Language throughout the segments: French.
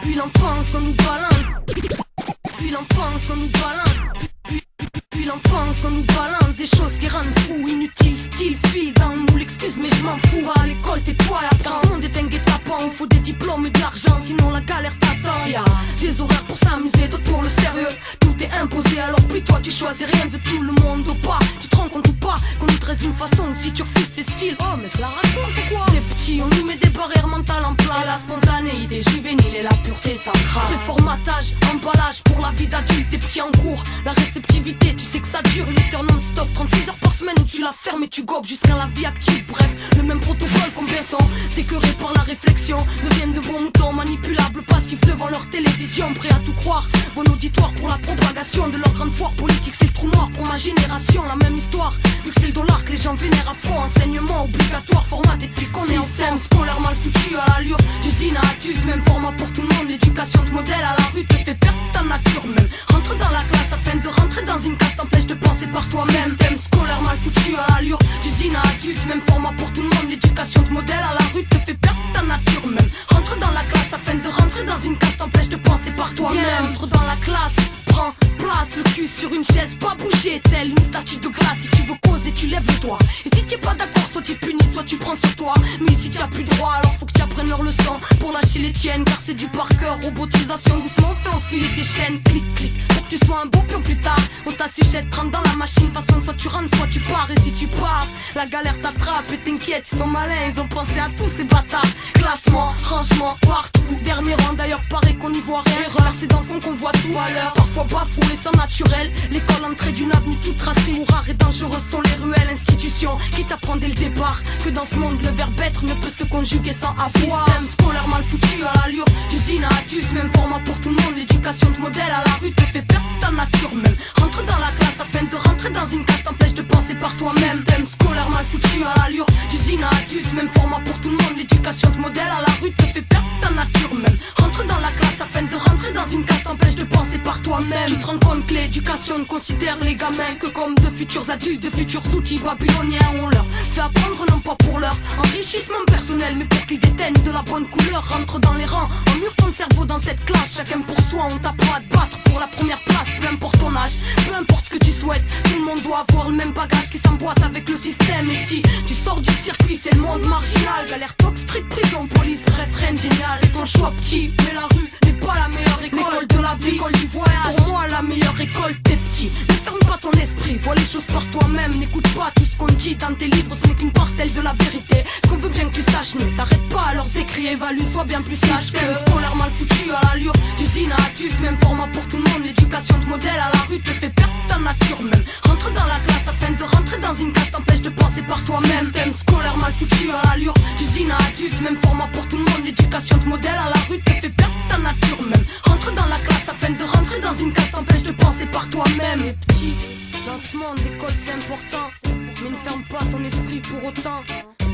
Puis l'enfance on nous balance. Puis l'enfance on nous balance. Puis l'enfance on nous balance des choses qui rendent fous, inutiles, style, fille dans le moule, excuse mais je m'en fous. Va à l'école, tais-toi et apprends. Ce monde est un guet-apens, il faut des diplômes et de l'argent, sinon la galère t'attend. Y'a des horaires pour s'amuser, d'autres pour le sérieux. Tout est imposé, alors plus toi tu choisis rien de tout le monde ou pas. Tu te rends compte ou pas qu'on nous dresse d'une façon, si tu refuses c'est style. Oh mais c'est la raconte ou quoi? Les petits, on nous met des barrières mentales en place. Et la spontanéité juvénile et la pureté s'encrasse. C'est formatage, emballage pour la vie d'adulte, des petits en cours. La réceptivité, tu sais que ça dure, 8 heures non-stop, 36 heures par semaine où tu la fermes et tu gobes jusqu'à la vie active. Bref, le même protocole qu'on baissant, décœurés par la réflexion, deviennent de bons moutons manipulables, passifs devant leur télévision, prêts à tout croire. Bon auditoire pour la propagation de leur grande foire politique, c'est le trou noir pour ma génération. La même histoire, vu que c'est le dollar que les gens vénèrent à fond. Enseignement obligatoire, formaté depuis qu'on est enfant. Scolaire mal foutu à l'allure d'usine à adulte, même format pour tout le monde. L'éducation de modèle à la rue te fait perdre ta nature même. Rentre dans la classe afin de rentrer dans une case, t'empêche de penser par toi-même. Système scolaire mal foutu à l'allure d'usine à adulte, même format pour tout le monde. L'éducation de modèle à la rue te fait perdre ta nature même. Rentre dans la classe afin de rentrer dans une case, t'empêche de penser par toi-même. Entre dans la classe, prends place, le cul sur une chaise, pas bouger, telle une statue de glace. Si tu veux causer, tu lèves le doigt. Et si tu es pas d'accord, soit tu punis, soit tu prends sur toi. Mais si tu as plus droit, alors faut que tu apprennes leur leçon pour lâcher les tiennes, car c'est du par cœur. Robotisation, doucement, fais enfiler tes chaînes. Clic, clic, pour que tu sois un beau pion plus tard. On t'assuchette, rentre dans la machine, façon soit tu rentres, soit tu pars. Et si tu pars, la galère t'attrape et t'inquiète, ils sont malins, ils ont pensé à tous ces bâtards. Classement, rangement, partout, dernier rang d'ailleurs, paraît qu'on n'y voit rien. Erreur, c'est dans le fond qu'on voit tout à l'heure. Parfois bafoué, sans naturel, l'école entrée d'une avenue toute tracée. Où rares et dangereux sont les ruelles, institutions qui t'apprend dès le départ que dans ce monde le verbe être ne peut se conjuguer sans avoir. Système scolaire mal foutu à l'allure d'usine à adulte, même format pour tout le monde. L'éducation de modèle à la rue te fait perdre ta nature même. Rentre dans la classe afin de rentrer dans une case, t'empêche de penser par toi-même. Système scolaire mal foutu à l'allure d'usine à adulte, même format pour tout le monde. L'éducation de modèle à la rue te fait perdre ta nature même. Rentre dans la classe afin de rentrer dans une case, t'empêche de penser par toi-même. Tu te rends compte que l'éducation ne considère les gamins que comme de futurs adultes, de futurs outils babyloniens. On leur fait apprendre non pas pour leur enrichissement personnel, mais pour qu'ils déteignent de la bonne couleur. Rentre dans les rangs, emmure ton cerveau dans cette classe. Chacun pour soi, on t'apprend à te battre pour la première place. Peu importe ton âge, peu importe ce que tu souhaites, tout le monde doit avoir le même bagage qui s'emboîte avec le système. Et si tu sors du circuit, c'est le monde marginal. Galère, top, street, prison, police, bref, rien de génial. Fais ton choix petit, mais la rue n'est pas la meilleure école de la vie, l'école du voyage. Pour moi, la meilleure école, t'es petit. Ne ferme pas ton esprit, vois les choses par toi-même. N'écoute pas tout ce qu'on dit dans tes livres, ce n'est qu'une parcelle de la vérité. Ce qu'on veut bien que tu saches, ne t'arrête pas à leurs écrits, évalue, sois bien plus sage. Système scolaire mal foutu à l'allure d'usine à adulte, même format pour tout le monde. L'éducation de modèle à la rue te fait perdre ta nature même. Rentre dans la classe afin de rentrer dans une case, t'empêche de penser par toi-même. Système scolaire mal foutu à l'allure d'usine à adulte, même format pour tout le monde. L'éducation de modèle à la rue te fait perdre ta nature même. Rentre dans la classe afin de rentrer dans une case, t'empêche de penser par toi-même. Et petit, dans ce monde, l'école c'est important, mais ne ferme pas ton esprit pour autant.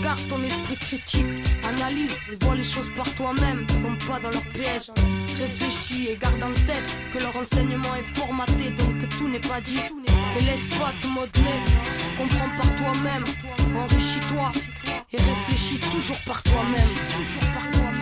Garde ton esprit critique, analyse et vois les choses par toi-même. Tombe pas dans leur piège, réfléchis et garde en tête que leur enseignement est formaté, donc que tout n'est pas dit. Et laisse pas te modeler, comprends par toi-même, enrichis-toi et réfléchis toujours par toi-même.